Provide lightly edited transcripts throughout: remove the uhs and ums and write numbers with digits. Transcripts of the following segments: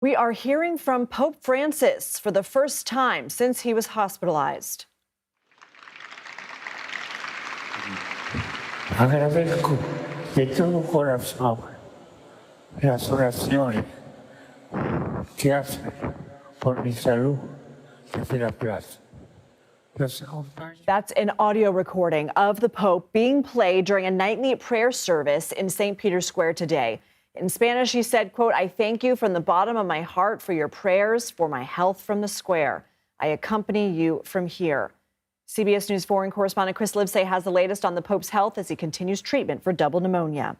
We are hearing from Pope Francis for the first time since he was hospitalized. Agradezco de todo corazón las oraciones que hacen por mi salud desde la plaza. That's an audio recording of the Pope being played during a nightly prayer service in St. Peter's Square today. In Spanish, he said, quote, "I thank you from the bottom of my heart for your prayers, for my health from the square. I accompany you from here." CBS News foreign correspondent Chris Livesay has the latest on the Pope's health as he continues treatment for double pneumonia.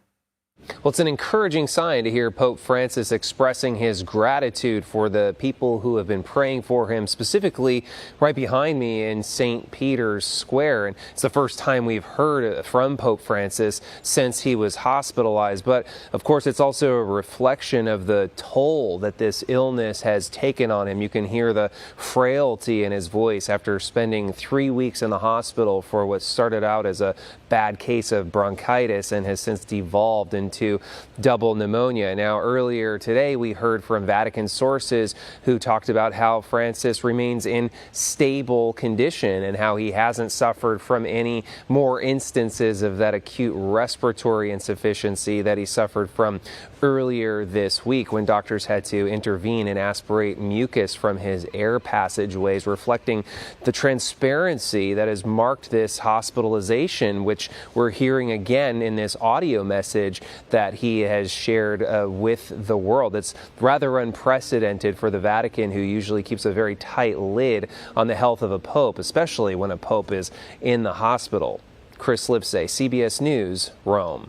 Well, it's an encouraging sign to hear Pope Francis expressing his gratitude for the people who have been praying for him, specifically right behind me in St. Peter's Square. And it's the first time we've heard from Pope Francis since he was hospitalized. But of course, it's also a reflection of the toll that this illness has taken on him. You can hear the frailty in his voice after spending 3 weeks in the hospital for what started out as a bad case of bronchitis and has since devolved into double pneumonia. Now, earlier today, we heard from Vatican sources who talked about how Francis remains in stable condition and how he hasn't suffered from any more instances of that acute respiratory insufficiency that he suffered from earlier this week when doctors had to intervene and aspirate mucus from his air passageways, reflecting the transparency that has marked this hospitalization, which we're hearing again in this audio message that he has shared with the world. It's rather unprecedented for the Vatican, who usually keeps a very tight lid on the health of a pope, especially when a pope is in the hospital. Chris Livesay, CBS News, Rome.